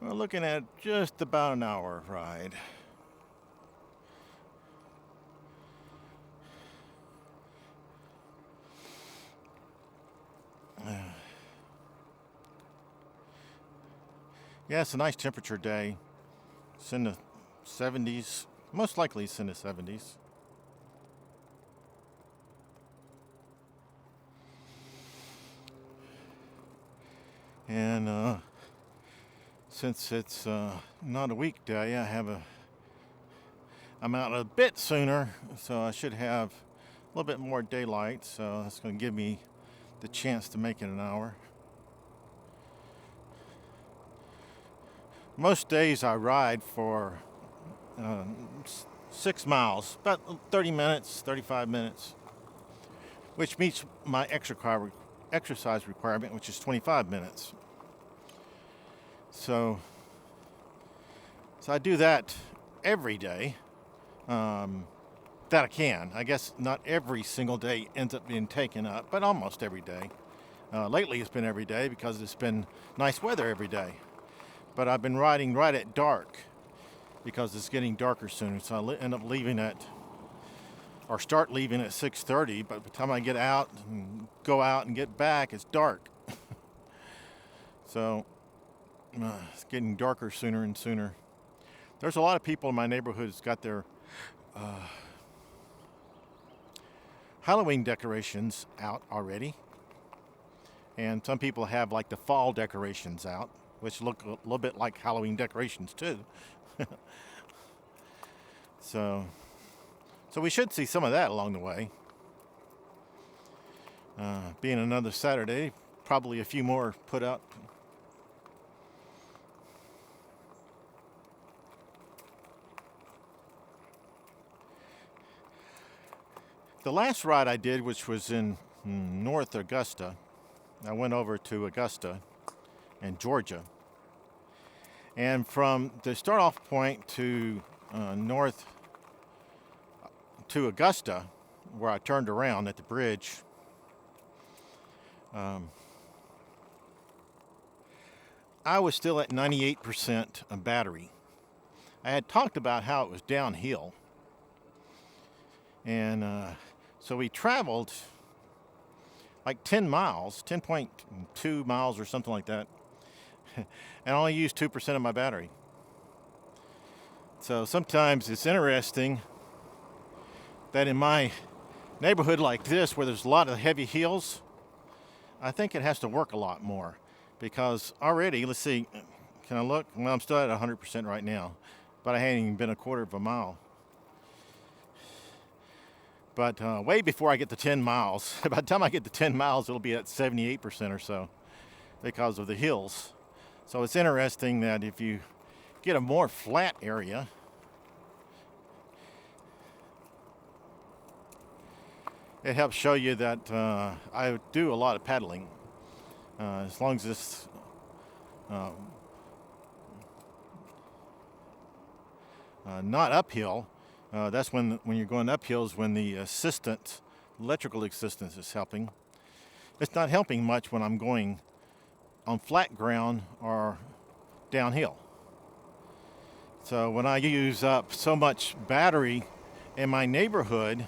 We're looking at just about an hour ride. Yeah, it's a nice temperature day. It's in the 70s. Most likely it's in the 70s. And since it's not a weekday, I'm out a bit sooner, so I should have a little bit more daylight. So that's going to give me the chance to make it an hour. Most days I ride for uh, 6 miles, about 30 minutes, 35 minutes, which meets my exercise requirement, which is 25 minutes. So, so I do that every day that I can. I guess not every single day ends up being taken up, but almost every day. Lately it's been every day because it's been nice weather every day. But I've been riding right at dark because it's getting darker soon. So I end up leaving at, or start leaving at 6:30. But by the time I get out and go out and get back, it's dark. So it's getting darker sooner and sooner. There's a lot of people in my neighborhood that's got their Halloween decorations out already. And some people have like the fall decorations out, which look a little bit like Halloween decorations too. So we should see some of that along the way. Being another Saturday, probably a few more put up. The last ride I did, which was in North Augusta, I went over to Augusta in Georgia. And from the start off point to north to Augusta, where I turned around at the bridge, I was still at 98% of battery. I had talked about how it was downhill. And so we traveled like 10 miles, 10.2 miles or something like that, and only used 2% of my battery. So sometimes it's interesting that in my neighborhood like this, where there's a lot of heavy hills, I think it has to work a lot more. Because already, let's see, can I look? Well, I'm still at 100% right now, but I hadn't even been a quarter of a mile. But way before I get to 10 miles, by the time I get to 10 miles, it'll be at 78% or so because of the hills. So it's interesting that if you get a more flat area, it helps show you that I do a lot of paddling. As long as it's not uphill, that's when you're going uphill is when the electrical assistance is helping. It's not helping much when I'm going on flat ground or downhill. So when I use up so much battery in my neighborhood,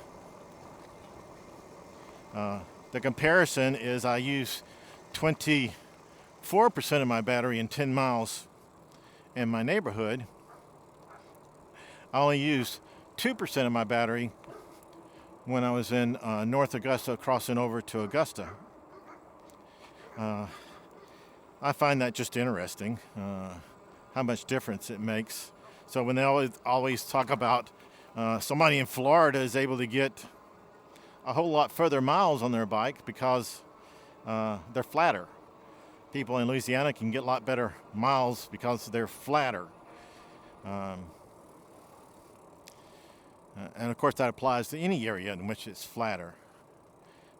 the comparison is I use 24% of my battery in 10 miles in my neighborhood. I only use 2% of my battery when I was in North Augusta crossing over to Augusta. I find that just interesting, how much difference it makes. So when they always talk about somebody in Florida is able to get a whole lot further miles on their bike because they're flatter. People in Louisiana can get a lot better miles because they're flatter. And of course that applies to any area in which it's flatter.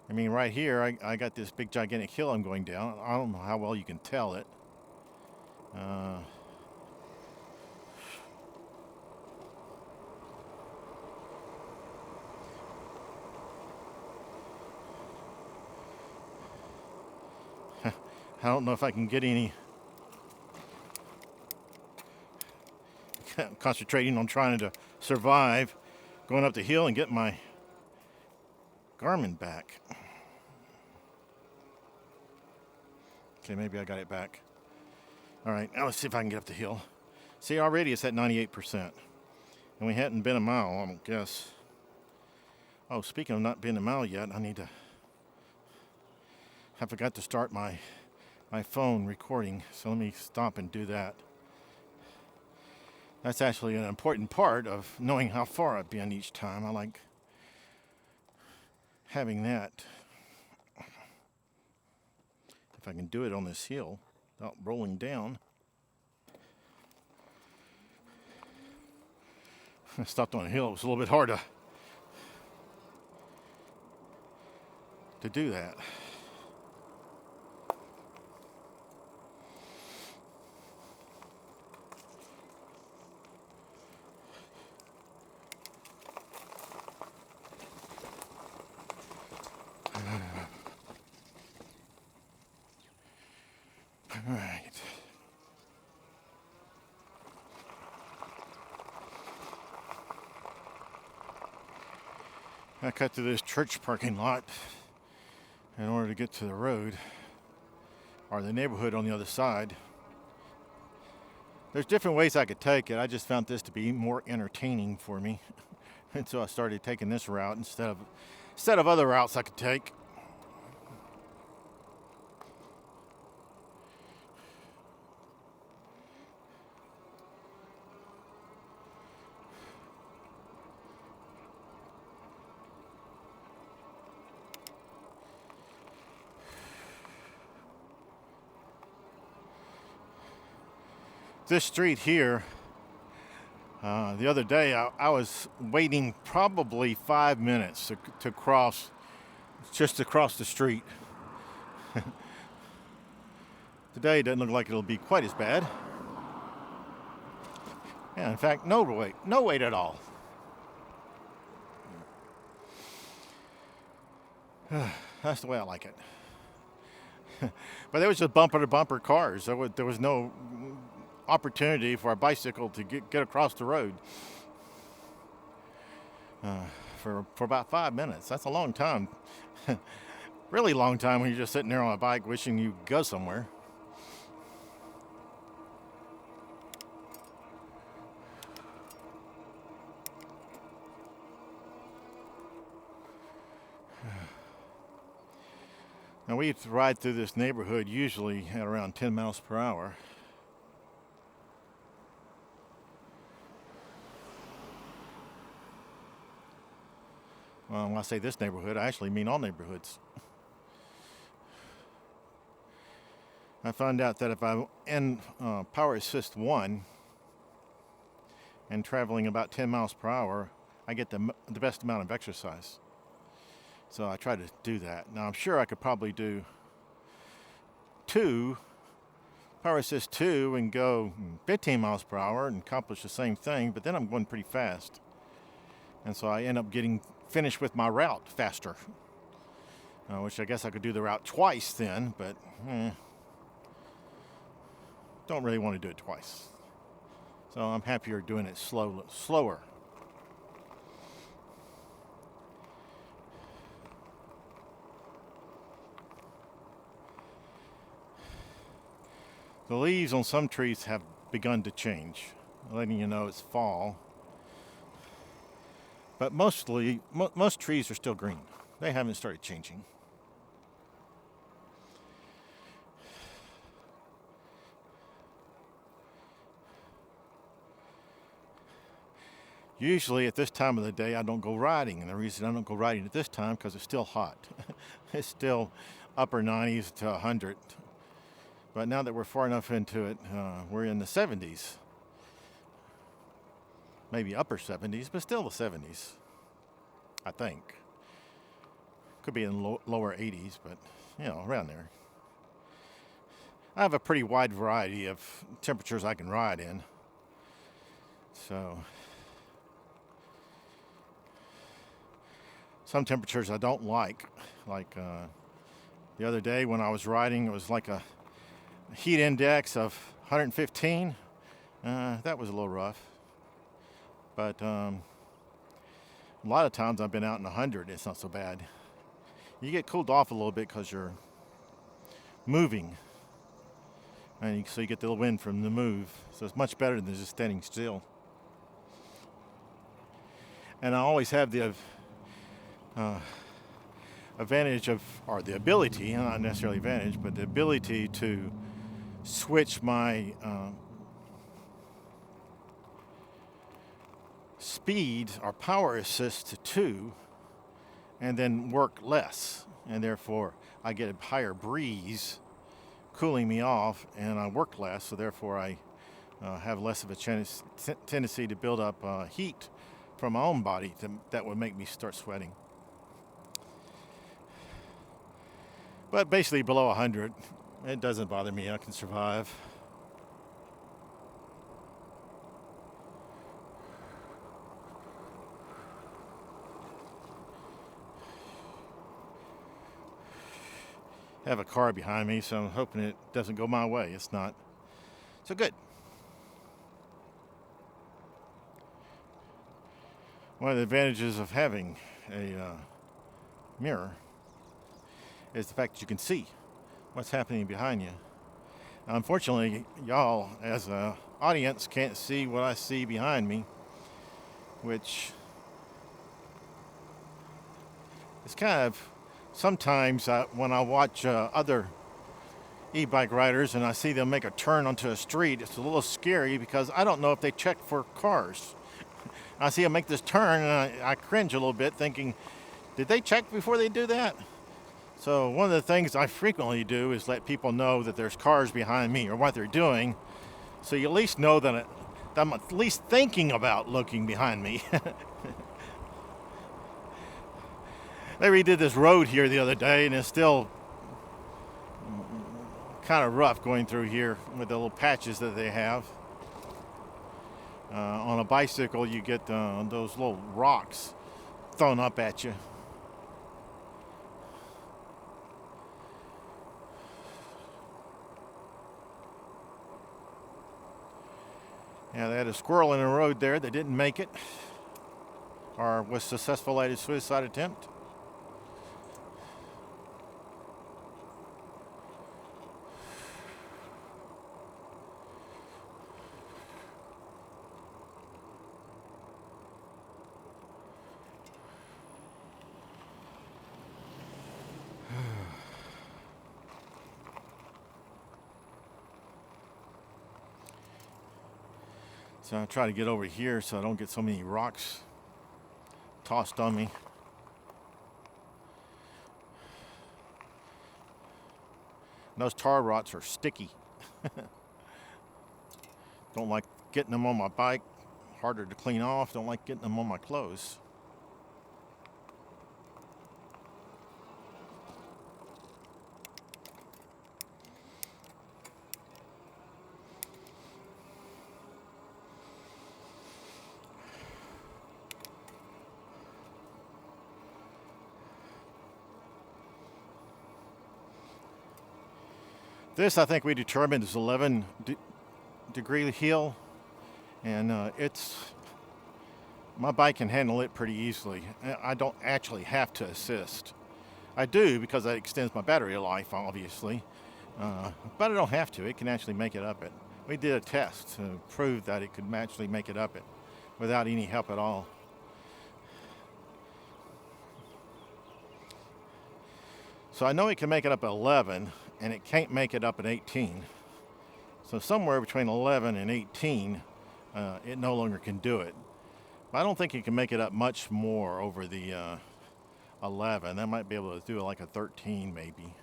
I mean, right here, I got this big gigantic hill I'm going down. I don't know how well you can tell it. I don't know if I can get any concentrating on trying to survive going up the hill and get my Garmin back. Okay, maybe I got it back. All right, now let's see if I can get up the hill. See, already it's at 98%. And we hadn't been a mile, I guess. Oh, speaking of not being a mile yet, I forgot to start my phone recording, so let me stop and do that. That's actually an important part of knowing how far I've been each time. I like having that. If I can do it on this hill without rolling down. I stopped on a hill. It was a little bit hard to do that. All right. I cut through this church parking lot in order to get to the road or the neighborhood on the other side. There's different ways I could take it. I just found this to be more entertaining for me. And so I started taking this route instead of other routes I could take. This street here, the other day I was waiting probably 5 minutes to cross, just to cross the street. Today it doesn't look like it'll be quite as bad. Yeah, in fact, no wait at all. That's the way I like it. But there was just bumper to bumper cars. There was no opportunity for a bicycle to get across the road for about 5 minutes. That's a long time. Really long time when you're just sitting there on a bike wishing you could go somewhere. Now we ride through this neighborhood usually at around 10 miles per hour. Well, when I say this neighborhood, I actually mean all neighborhoods. I found out that if I'm in Power Assist 1 and traveling about 10 miles per hour, I get the best amount of exercise. So I try to do that. Now, I'm sure I could probably do Power Assist 2 and go 15 miles per hour and accomplish the same thing, but then I'm going pretty fast. And so I end up getting finished with my route faster, which I guess I could do the route twice then, but don't really want to do it twice. So I'm happier doing it slower. The leaves on some trees have begun to change, letting you know it's fall. But most trees are still green. They haven't started changing. Usually at this time of the day I don't go riding, and the reason I don't go riding at this time because it's still hot. It's still upper 90s to 100. But now that we're far enough into it, we're in the 70s. Maybe upper 70s, but still the 70s, I think. Could be in lower 80s, but, around there. I have a pretty wide variety of temperatures I can ride in. So, some temperatures I don't like the other day when I was riding, it was like a heat index of 115. That was a little rough. But a lot of times I've been out in 100. It's not so bad. You get cooled off a little bit because you're moving, and so you get the wind from the move. So it's much better than just standing still. And I always have the advantage of, or the ability, not necessarily advantage, but the ability to switch my speed or power assist to 2 and then work less. And therefore I get a higher breeze cooling me off and I work less. So therefore I have less of a tendency to build up heat from my own body that would make me start sweating. But basically below 100, it doesn't bother me. I can survive. I have a car behind me, so I'm hoping it doesn't go my way. It's not. So good. One of the advantages of having a mirror is the fact that you can see what's happening behind you. Now, unfortunately, y'all, as an audience, can't see what I see behind me, which is kind of sometimes when I watch other e-bike riders and I see them make a turn onto a street, it's a little scary because I don't know if they check for cars. I see them make this turn and I cringe a little bit thinking, did they check before they do that? So one of the things I frequently do is let people know that there's cars behind me or what they're doing, so you at least know that I'm at least thinking about looking behind me. They redid this road here the other day and it's still kind of rough going through here with the little patches that they have. On a bicycle you get those little rocks thrown up at you. Yeah, they had a squirrel in the road there that didn't make it or was successful at his suicide attempt. So I try to get over here so I don't get so many rocks tossed on me. And those tar rods are sticky. Don't like getting them on my bike. Harder to clean off. Don't like getting them on my clothes. This, I think we determined, is 11 degree heel, and my bike can handle it pretty easily. I don't actually have to assist. I do because that extends my battery life, obviously, but I don't have to. It can actually make it up it. We did a test to prove that it could actually make it up it without any help at all. So I know it can make it up at 11, and it can't make it up at 18. So somewhere between 11 and 18, it no longer can do it. But I don't think it can make it up much more over the 11. That might be able to do it like a 13 maybe.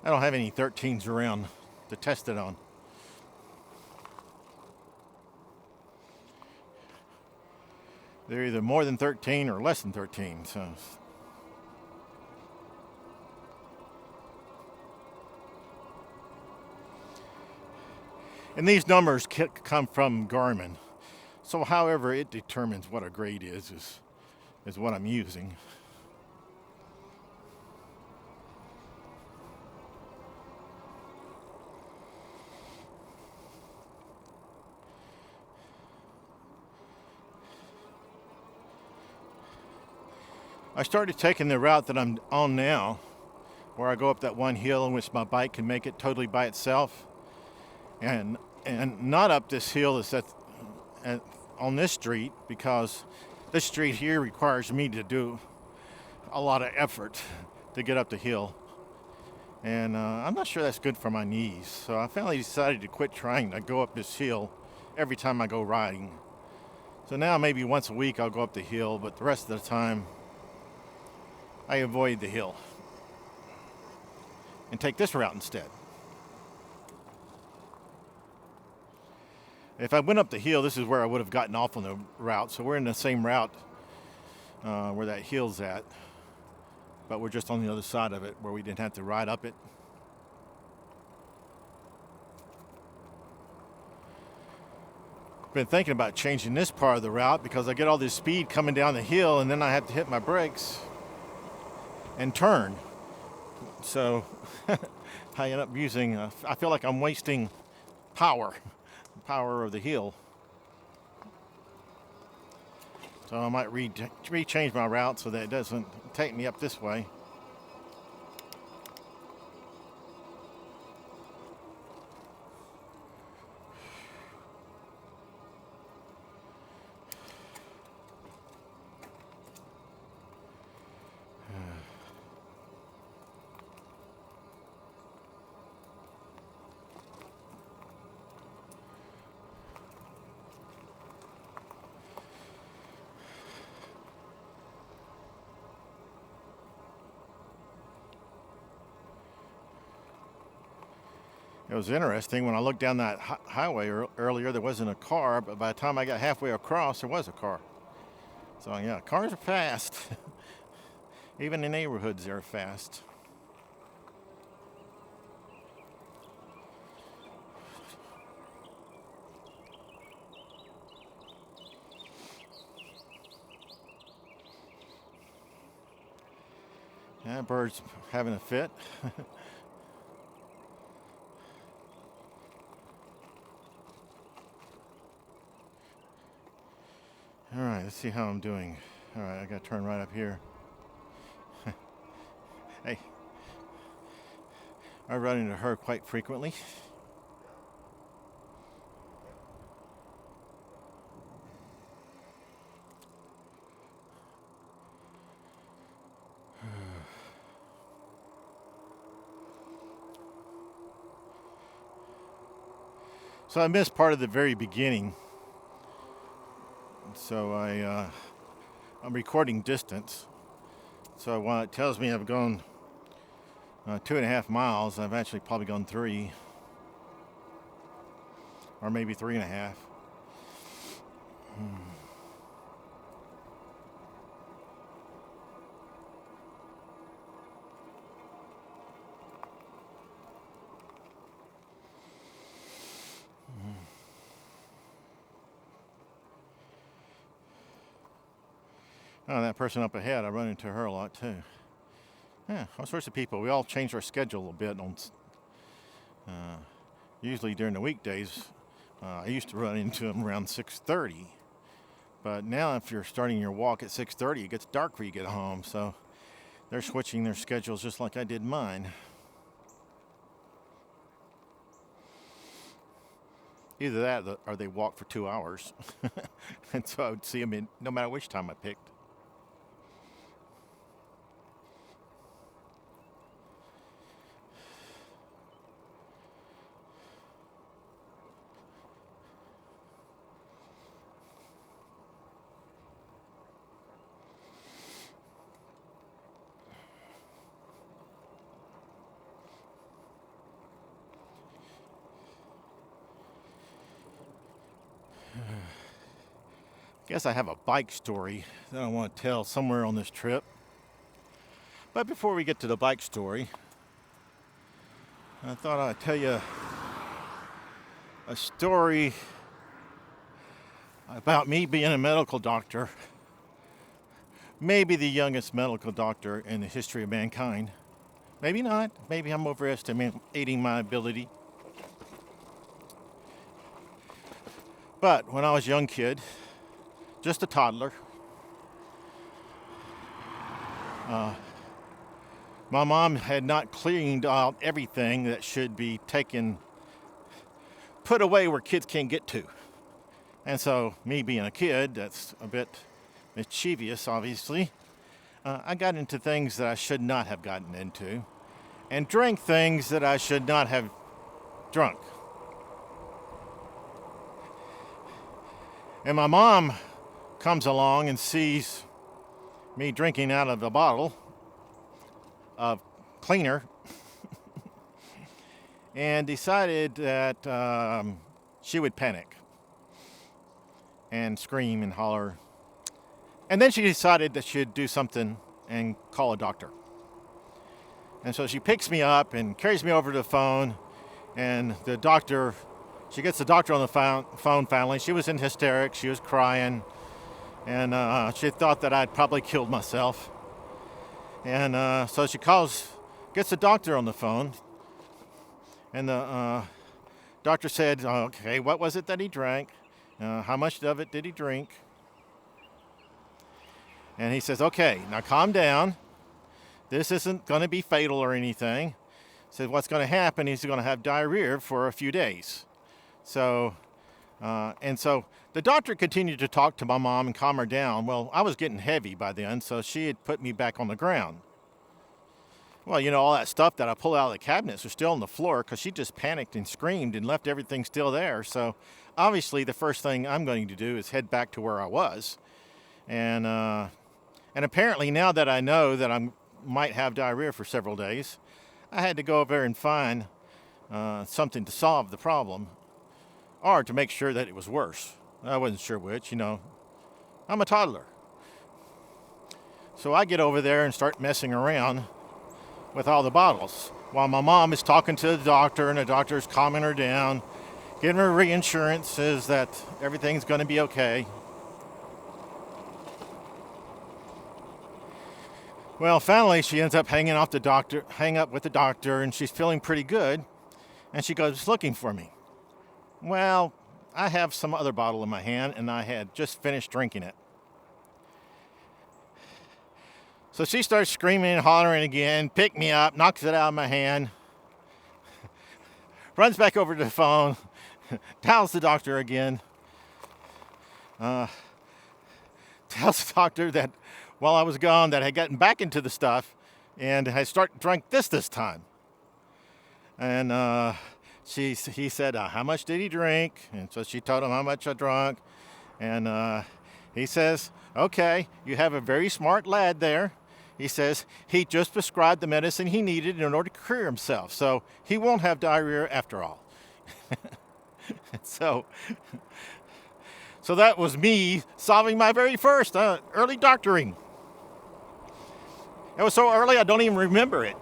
I don't have any 13s around to test it on. They're either more than 13 or less than 13. So. And these numbers come from Garmin. So however it determines what a grade is what I'm using. I started taking the route that I'm on now, where I go up that one hill in which my bike can make it totally by itself, and not up this hill that's on this street, because this street here requires me to do a lot of effort to get up the hill, and I'm not sure that's good for my knees. So I finally decided to quit trying to go up this hill every time I go riding. So now maybe once a week I'll go up the hill, but the rest of the time I avoid the hill and take this route instead. If I went up the hill, this is where I would have gotten off on the route. So we're in the same route where that hill's at, but we're just on the other side of it where we didn't have to ride up it. Been thinking about changing this part of the route because I get all this speed coming down the hill and then I have to hit my brakes and turn. So I end up using, I feel like I'm wasting power of the hill. So I might rechange my route so that it doesn't take me up this way. It was interesting when I looked down that highway earlier, there wasn't a car, but by the time I got halfway across, there was a car. So yeah, cars are fast. Even in neighborhoods, they're fast. Yeah, bird's having a fit. All right, let's see how I'm doing. All right, I got to turn right up here. Hey, I run into her quite frequently. So I missed part of the very beginning. So I'm recording distance. So while it tells me I've gone 2.5 miles, I've actually probably gone 3, or maybe 3.5. Oh, that person up ahead, I run into her a lot too. Yeah, all sorts of people. We all change our schedule a bit. Usually during the weekdays, I used to run into them around 6:30. But now if you're starting your walk at 6:30, it gets dark when you get home. So they're switching their schedules just like I did mine. Either that or they walk for 2 hours. And so I would see them no matter which time I picked. Guess I have a bike story that I want to tell somewhere on this trip. But before we get to the bike story, I thought I'd tell you a story about me being a medical doctor. Maybe the youngest medical doctor in the history of mankind. Maybe not. Maybe I'm overestimating my ability. But when I was a young kid, just a toddler, My mom had not cleaned out everything that should be put away where kids can't get to. And so, me being a kid, that's a bit mischievous, obviously. I got into things that I should not have gotten into, and drank things that I should not have drunk. And my mom comes along and sees me drinking out of a bottle of cleaner and decided that she would panic and scream and holler. And then she decided that she'd do something and call a doctor. And so she picks me up and carries me over to the phone, and she gets the doctor on the phone finally. She was in hysterics, she was crying, and she thought that I'd probably killed myself. And so she gets the doctor on the phone, and the doctor said, okay, what was it that he drank? How much of it did he drink? And he says, okay, now calm down. This isn't going to be fatal or anything. He said, what's going to happen, he's going to have diarrhea for a few days. So the doctor continued to talk to my mom and calm her down. Well, I was getting heavy by then, so she had put me back on the ground. Well, all that stuff that I pulled out of the cabinets was still on the floor because she just panicked and screamed and left everything still there. So obviously the first thing I'm going to do is head back to where I was. And apparently now that I know that I might have diarrhea for several days, I had to go over there and find something to solve the problem or to make sure that it was worse. I wasn't sure which, I'm a toddler. So I get over there and start messing around with all the bottles while my mom is talking to the doctor, and the doctor is calming her down, giving her reassurances that everything's going to be okay. Well, finally she ends up hanging up with the doctor, and she's feeling pretty good, and she goes looking for me. Well, I have some other bottle in my hand, and I had just finished drinking it. So she starts screaming and hollering again, pick me up, knocks it out of my hand, runs back over to the phone, tells the doctor again, tells the doctor that while I was gone that I had gotten back into the stuff and had drank this time. And he said, how much did he drink? And so she told him how much I drank. And he says, okay, you have a very smart lad there. He says he just prescribed the medicine he needed in order to cure himself. So he won't have diarrhea after all. So that was me solving my very first early doctoring. It was so early I don't even remember it.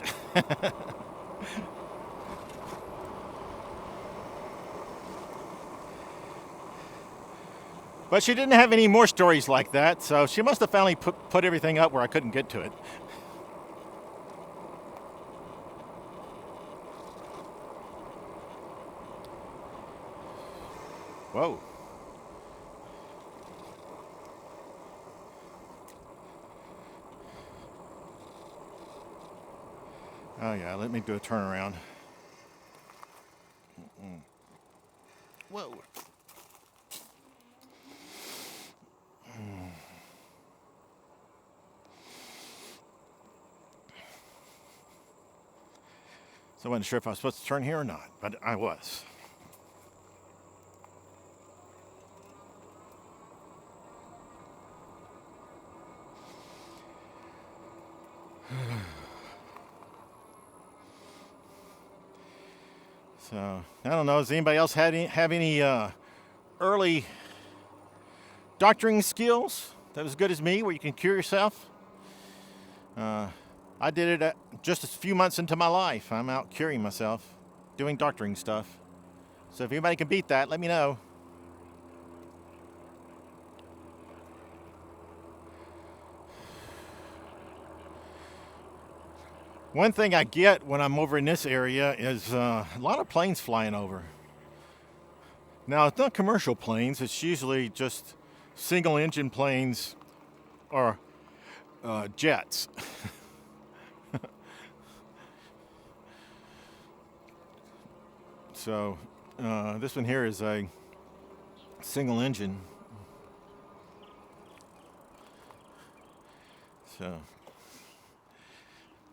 But she didn't have any more stories like that, so she must have finally put everything up where I couldn't get to it. Whoa. Oh yeah, let me do a turnaround. Whoa. So I wasn't sure if I was supposed to turn here or not, but I was. So I don't know. Does anybody else have any early doctoring skills that was as good as me, where you can cure yourself? I did it just a few months into my life. I'm out curing myself, doing doctoring stuff. So if anybody can beat that, let me know. One thing I get when I'm over in this area is a lot of planes flying over. Now, it's not commercial planes. It's usually just single engine planes or jets. So this one here is a single engine. So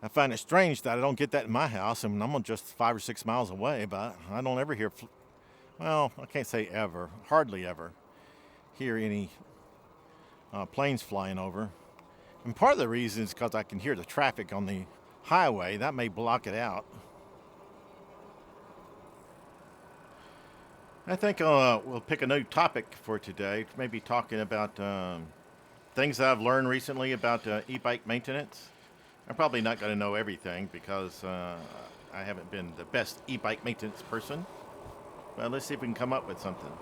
I find it strange that I don't get that in my house, and I'm just 5 or 6 miles away, but I don't ever hear, well, I can't say ever, hardly ever hear any planes flying over. And part of the reason is because I can hear the traffic on the highway. That may block it out. I think we'll pick a new topic for today, maybe talking about things that I've learned recently about e-bike maintenance. I'm probably not going to know everything because I haven't been the best e-bike maintenance person. But let's see if we can come up with something.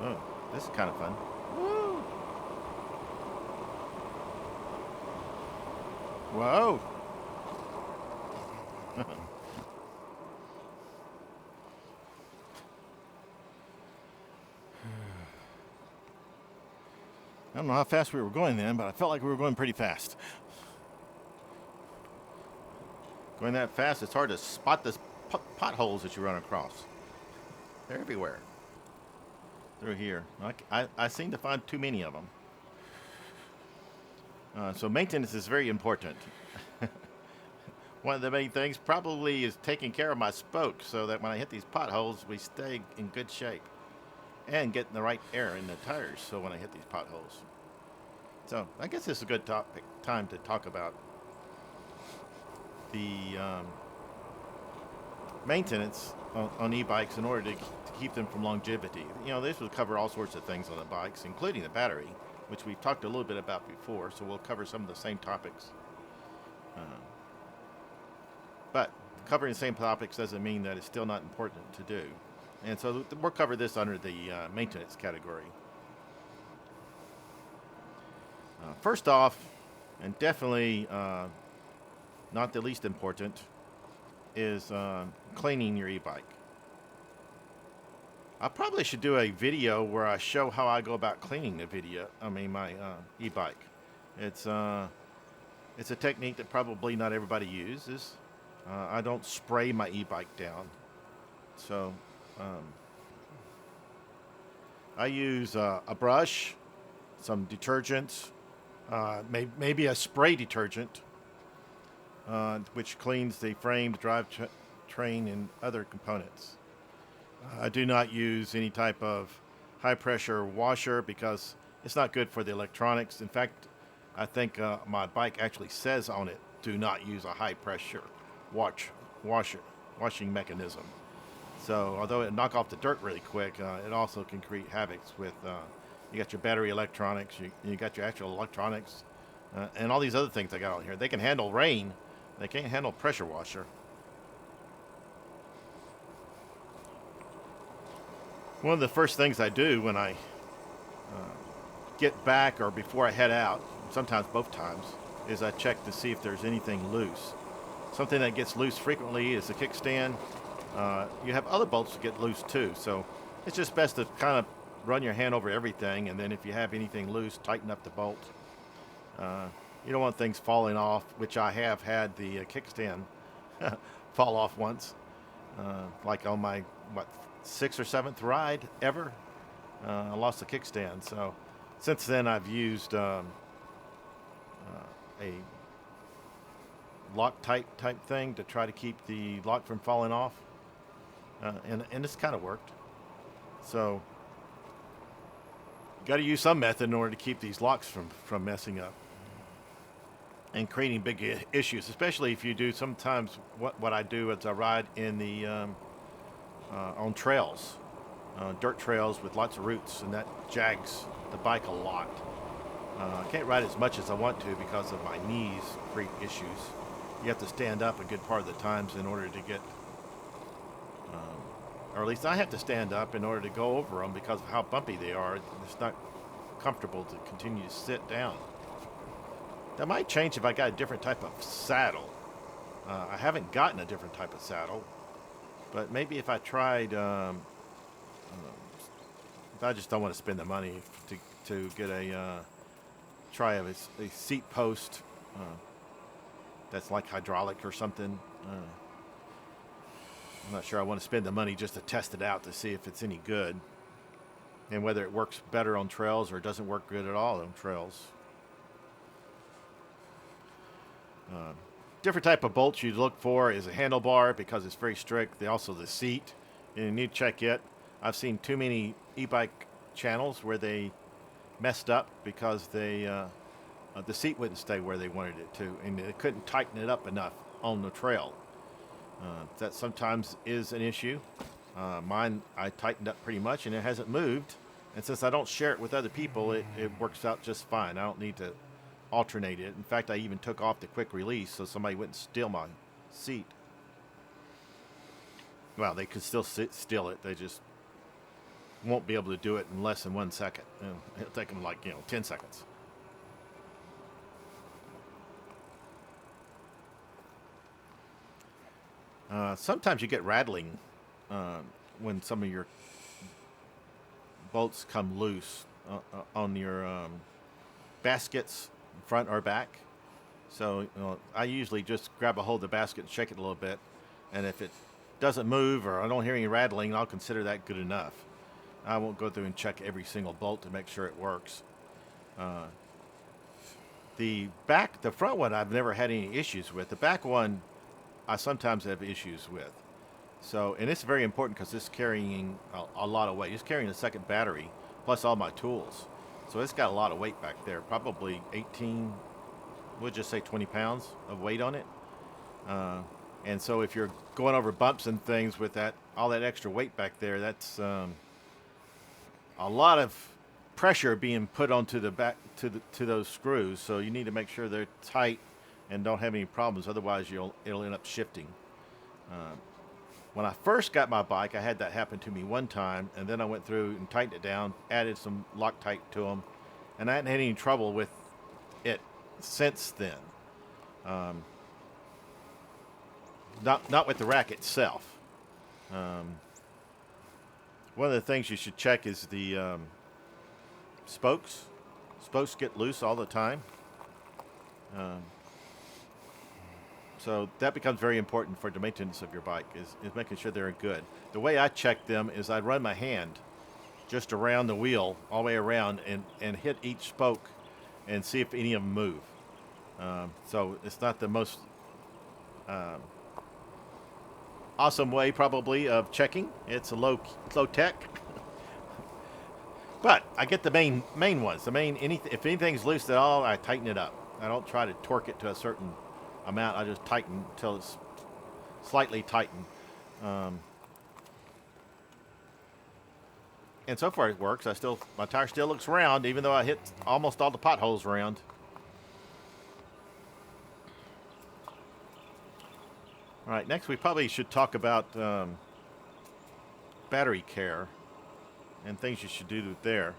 Oh, this is kind of fun. Woo! Whoa! I don't know how fast we were going then, but I felt like we were going pretty fast. Going that fast, it's hard to spot the potholes that you run across. They're everywhere. Through here. I seem to find too many of them. So maintenance is very important. One of the main things probably is taking care of my spokes so that when I hit these potholes, we stay in good shape. And getting the right air in the tires so when I hit these potholes. So I guess this is a good time to talk about the maintenance on e-bikes in order to keep them from longevity. You know, this will cover all sorts of things on the bikes, including the battery, which we've talked a little bit about before, so we'll cover some of the same topics. But covering the same topics doesn't mean that it's still not important to do. And so we'll cover this under the maintenance category. First off, and definitely not the least important, is cleaning your e-bike. I probably should do a video where I show how I go about cleaning my e-bike. It's a technique that probably not everybody uses. I don't spray my e-bike down. So I use a brush, some detergent, maybe a spray detergent, which cleans the frame, drivetrain, and other components. I do not use any type of high-pressure washer because it's not good for the electronics. In fact, I think my bike actually says on it, do not use a high-pressure washing mechanism. So although it knock off the dirt really quick, it also can create havoc with, you got your battery electronics, you got your actual electronics, and all these other things I got on here. They can handle rain, they can't handle pressure washer. One of the first things I do when I get back or before I head out, sometimes both times, is I check to see if there's anything loose. Something that gets loose frequently is the kickstand. You have other bolts that get loose too, so it's just best to kind of run your hand over everything, and then if you have anything loose, tighten up the bolt. You don't want things falling off, which I have had the kickstand fall off once, like on my, 6th or 7th ride ever. I lost the kickstand, so since then I've used a Loctite type thing to try to keep the lock from falling off, and it's kind of worked. So you got to use some method in order to keep these locks from messing up and creating big issues, especially if you do sometimes what I do is I ride in the on trails, dirt trails with lots of roots, and that jags the bike a lot. I can't ride as much as I want to because of my knees create issues. You have to stand up a good part of the times in order to get, or at least I have to stand up in order to go over them because of how bumpy they are. It's not comfortable to continue to sit down. That might change if I got a different type of saddle. I haven't gotten a different type of saddle, but maybe if I tried, if I just don't want to spend the money to get a try a seat post that's like hydraulic or something. I'm not sure I want to spend the money just to test it out to see if it's any good and whether it works better on trails or doesn't work good at all on trails. Different type of bolts you look for is a handlebar because it's very strict. Also the seat, and you need to check it. I've seen too many e-bike channels where they messed up because the seat wouldn't stay where they wanted it to, and they couldn't tighten it up enough on the trail. That sometimes is an issue. Mine, I tightened up pretty much, and it hasn't moved. And since I don't share it with other people, it works out just fine. I don't need to alternate it. In fact, I even took off the quick release so somebody wouldn't steal my seat. Well, they could still steal it. They just won't be able to do it in less than 1 second. It'll take them like 10 seconds. Sometimes you get rattling when some of your bolts come loose on your baskets, front or back. So I usually just grab a hold of the basket and shake it a little bit, and if it doesn't move or I don't hear any rattling, I'll consider that good enough. I won't go through and check every single bolt to make sure it works. The front one I've never had any issues with. The back one I sometimes have issues with. So, and it's very important because it's carrying a lot of weight. It's carrying a second battery plus all my tools. So it's got a lot of weight back there, probably 18, we'll just say 20 pounds of weight on it. And so if you're going over bumps and things with all that extra weight back there, that's a lot of pressure being put onto the back to those screws. So you need to make sure they're tight and don't have any problems. Otherwise, it'll end up shifting. When I first got my bike, I had that happen to me one time, and then I went through and tightened it down, added some Loctite to them, and I hadn't had any trouble with it since then. Not with the rack itself. One of the things you should check is the spokes. Spokes get loose all the time. So that becomes very important for the maintenance of your bike, is making sure they're good. The way I check them is I run my hand just around the wheel, all the way around, and hit each spoke and see if any of them move. So it's not the most awesome way probably of checking. It's a low tech. But I get the main ones. If anything's loose at all, I tighten it up. I don't try to torque it to a certain amount. I just tighten until it's slightly tightened. And so far it works. My tire still looks round, even though I hit almost all the potholes around. All right, next we probably should talk about battery care and things you should do there.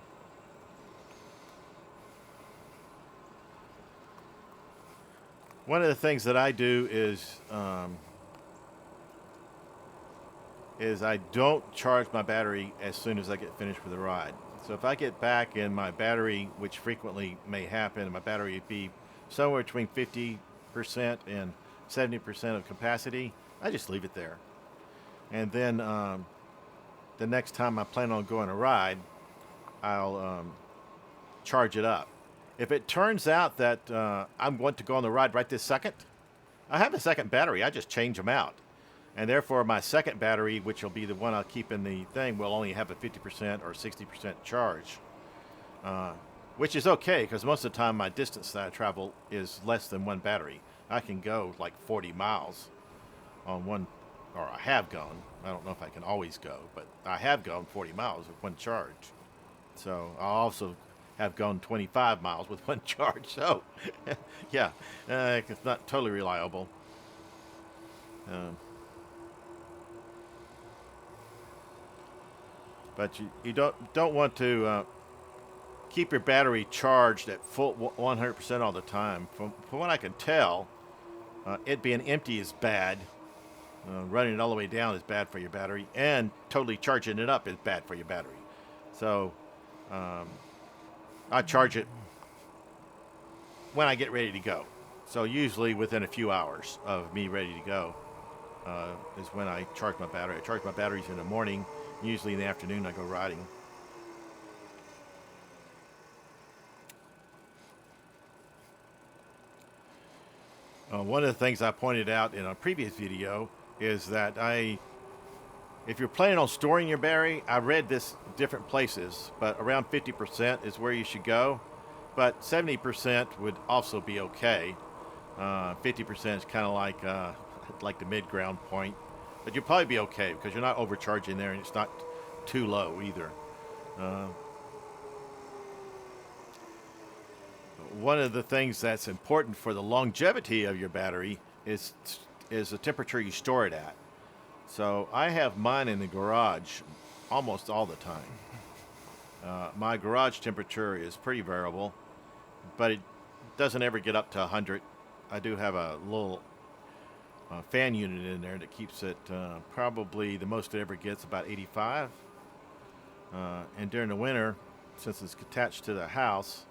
One of the things that I do is I don't charge my battery as soon as I get finished with the ride. So if I get back and my battery, which frequently may happen, my battery would be somewhere between 50% and 70% of capacity, I just leave it there. And then the next time I plan on going a ride, I'll charge it up. If it turns out that I'm going to go on the ride right this second, I have a second battery. I just change them out. And therefore, my second battery, which will be the one I'll keep in the thing, will only have a 50% or 60% charge, which is okay because most of the time my distance that I travel is less than one battery. I can go like 40 miles on one, or I have gone. I don't know if I can always go, but I have gone 40 miles with one charge. So I also have gone 25 miles with one charge. So, yeah, it's not totally reliable. But you don't want to keep your battery charged at full 100% all the time. From what I can tell, it being empty is bad. Running it all the way down is bad for your battery, and totally charging it up is bad for your battery. So I charge it when I get ready to go. So usually within a few hours of me ready to go is when I charge my battery. I charge my batteries in the morning. Usually in the afternoon I go riding. One of the things I pointed out in a previous video is that if you're planning on storing your battery, I read this different places, but around 50% is where you should go. But 70% would also be okay. 50% is kind of like the mid-ground point, but you'll probably be okay because you're not overcharging there, and it's not too low either. One of the things that's important for the longevity of your battery is the temperature you store it at. So I have mine in the garage almost all the time. My garage temperature is pretty variable, but it doesn't ever get up to 100. I do have a little fan unit in there that keeps it probably the most it ever gets about 85. And during the winter, since it's attached to the house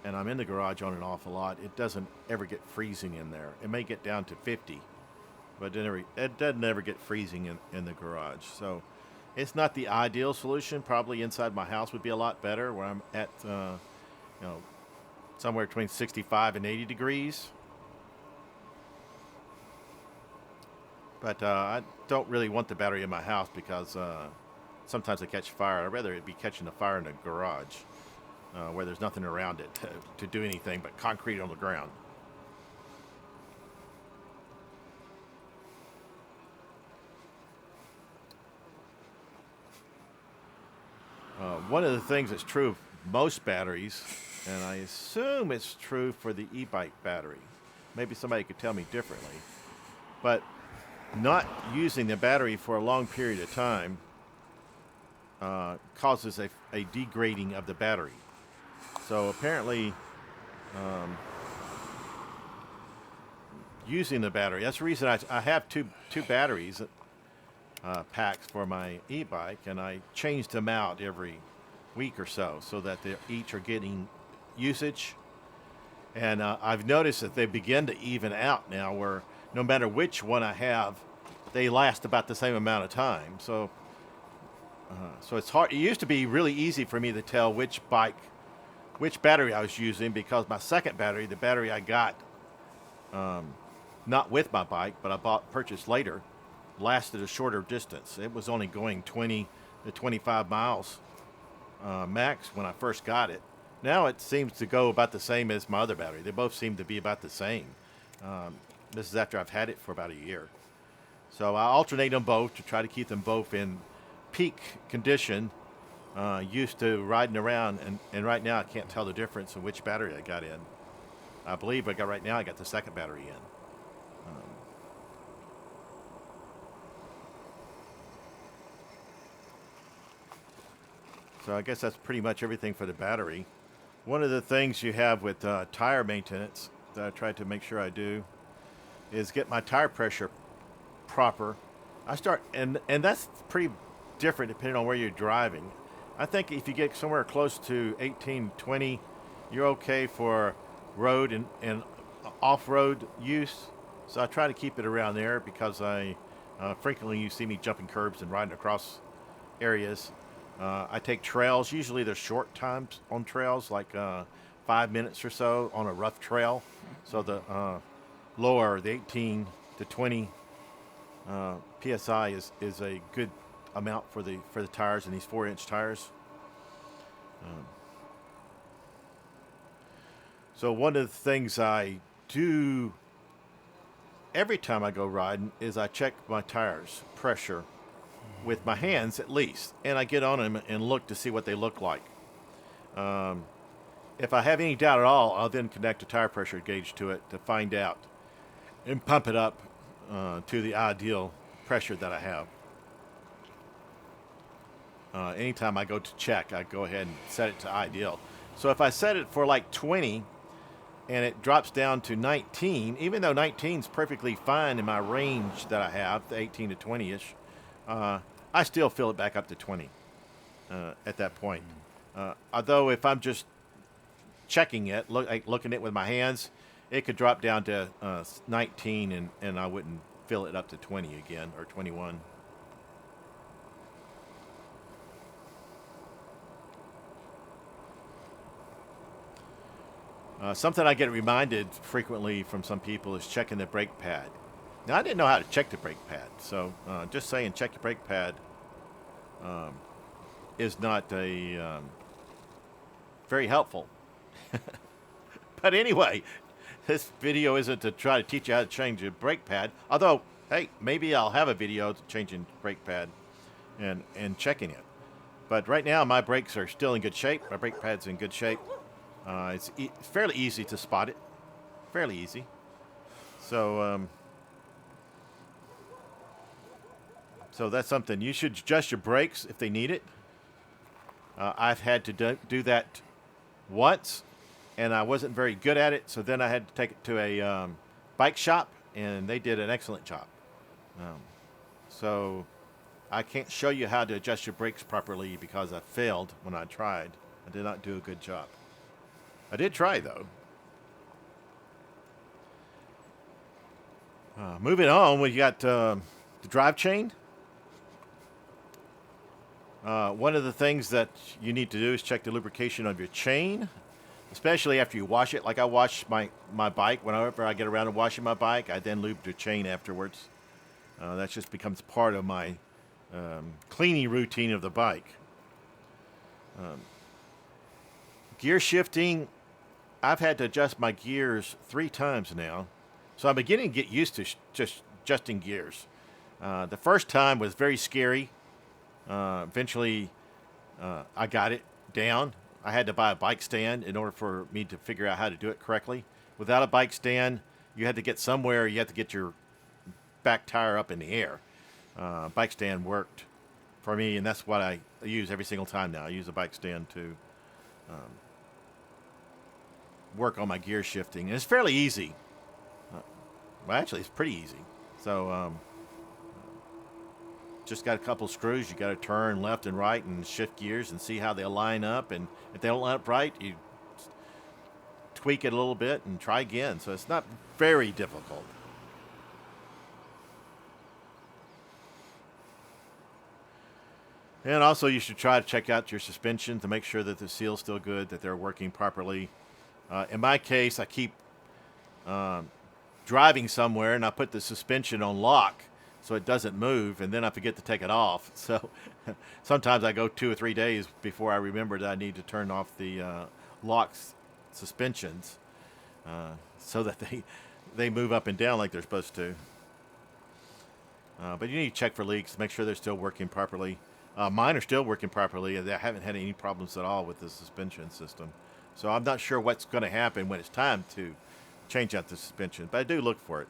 and I'm in the garage on and off a lot, it doesn't ever get freezing in there. It may get down to 50, but it doesn't ever get freezing in the garage. So it's not the ideal solution. Probably inside my house would be a lot better, where I'm at somewhere between 65 and 80 degrees. But I don't really want the battery in my house because sometimes they catch fire. I'd rather it be catching the fire in the garage where there's nothing around it to do anything but concrete on the ground. One of the things that's true of most batteries, and I assume it's true for the e-bike battery, maybe somebody could tell me differently, but not using the battery for a long period of time causes a degrading of the battery. So apparently using the battery, that's the reason I have two batteries packs for my e-bike, and I change them out every week or so that they each are getting usage. And I've noticed that they begin to even out now, where no matter which one I have, they last about the same amount of time. So it's hard. It used to be really easy for me to tell which battery I was using, because my second battery, the battery I got not with my bike, but I purchased later, lasted a shorter distance. It was only going 20 to 25 miles max when I first got it. Now it seems to go about the same as my other battery. They both seem to be about the same. This is after I've had it for about a year. So I alternate them both to try to keep them both in peak condition, used to riding around, and right now I can't tell the difference in which battery I got in. I believe I got the second battery in. So I guess that's pretty much everything for the battery. One of the things you have with tire maintenance that I try to make sure I do is get my tire pressure proper. And that's pretty different depending on where you're driving. I think if you get somewhere close to 18, 20, you're okay for road and off-road use. So I try to keep it around there, because frequently you see me jumping curbs and riding across areas. I take trails. Usually they're short times on trails, like 5 minutes or so on a rough trail. So the lower, the 18 to 20 psi is a good amount for the tires, and these 4-inch tires. So one of the things I do every time I go riding is I check my tires pressure with my hands at least, and I get on them and look to see what they look like. If I have any doubt at all, I'll then connect a tire pressure gauge to it to find out and pump it up to the ideal pressure that I have. Anytime I go to check, I go ahead and set it to ideal. So if I set it for like 20 and it drops down to 19, even though 19 is perfectly fine in my range that I have, the 18 to 20-ish, I still fill it back up to 20 at that point. Although if I'm just checking it, looking at it with my hands, it could drop down to 19, and I wouldn't fill it up to 20 again, or 21. Something I get reminded frequently from some people is checking the brake pad. Now, I didn't know how to check the brake pad, so just saying check your brake pad is not a very helpful. But anyway, this video isn't to try to teach you how to change your brake pad. Although, hey, maybe I'll have a video changing brake pad and checking it. But right now, my brakes are still in good shape. My brake pad's in good shape. It's fairly easy to spot it. Fairly easy. So, so that's something. You should adjust your brakes if they need it. I've had to do that once, and I wasn't very good at it, so then I had to take it to a bike shop, and they did an excellent job. So I can't show you how to adjust your brakes properly because I failed when I tried. I did not do a good job. I did try, though. Moving on, we got the drive chain. One of the things that you need to do is check the lubrication of your chain, especially after you wash it. Like I wash my bike. Whenever I get around to washing my bike, I then lube the chain afterwards. That just becomes part of my cleaning routine of the bike. Gear shifting, I've had to adjust my gears 3 times now. So I'm beginning to get used to just adjusting gears. The first time was very scary. Eventually, I got it down. I had to buy a bike stand in order for me to figure out how to do it correctly. Without a bike stand, you had to get somewhere. You had to get your back tire up in the air. Bike stand worked for me, and that's what I use every single time now. I use a bike stand to work on my gear shifting. And it's fairly easy. Well, actually, it's pretty easy. So, just got a couple screws. You got to turn left and right and shift gears and see how they line up. And if they don't line up right, you tweak it a little bit and try again. So it's not very difficult. And also, you should try to check out your suspension to make sure that the seal's still good, that they're working properly. In my case, I keep driving somewhere and I put the suspension on lock so it doesn't move, and then I forget to take it off. So sometimes I go 2 or 3 days before I remember that I need to turn off the lock suspensions so that they move up and down like they're supposed to. But you need to check for leaks, make sure they're still working properly. Mine are still working properly. I haven't had any problems at all with the suspension system. So I'm not sure what's going to happen when it's time to change out the suspension, but I do look for it.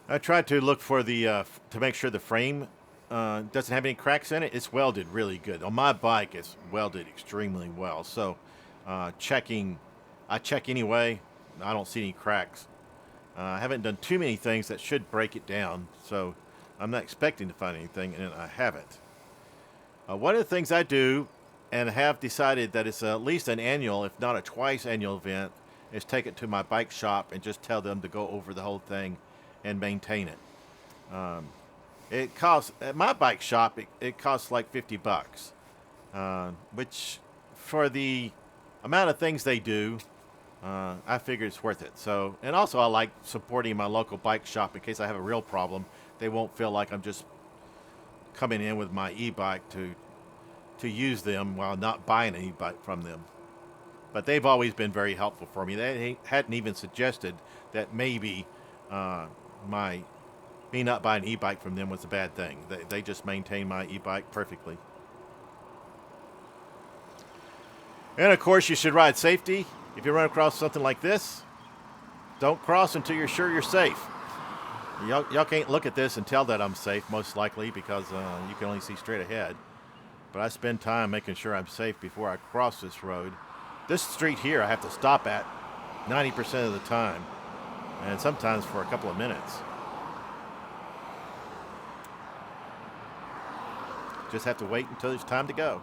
I tried to look for the to make sure the frame doesn't have any cracks in it. It's welded really good. On my bike, it's welded extremely well. So I check anyway. I don't see any cracks. I haven't done too many things that should break it down, so I'm not expecting to find anything, and I haven't. One of the things I do, and have decided that it's at least an annual, if not a twice annual event, is take it to my bike shop and just tell them to go over the whole thing and maintain it. It costs, at my bike shop, it costs like $50, which for the amount of things they do, I figure it's worth it. So, and also I like supporting my local bike shop in case I have a real problem. They won't feel like I'm just coming in with my e-bike to use them while not buying an e-bike from them. But they've always been very helpful for me. They hadn't even suggested that maybe me not buying an e-bike from them was a bad thing. They just maintain my e-bike perfectly. And of course, you should ride safety. If you run across something like this, don't cross until you're sure you're safe. Y'all can't look at this and tell that I'm safe, most likely, because you can only see straight ahead. But I spend time making sure I'm safe before I cross this road. This street here I have to stop at 90% of the time, and sometimes for a couple of minutes. Just have to wait until it's time to go,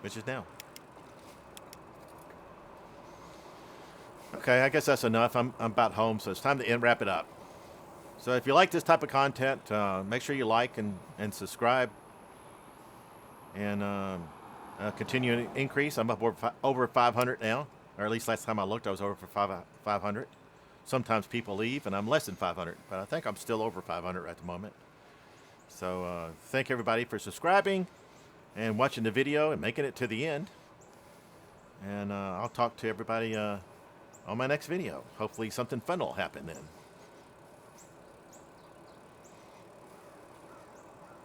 which is now. Okay, I guess that's enough. I'm about home, so it's time to wrap it up. So if you like this type of content, make sure you like and subscribe. And continue to increase. I'm up over 500 now, or at least last time I looked, I was over for 500. Sometimes people leave, and I'm less than 500, but I think I'm still over 500 at the moment. So thank everybody for subscribing and watching the video and making it to the end. And I'll talk to everybody on my next video. Hopefully something fun will happen then.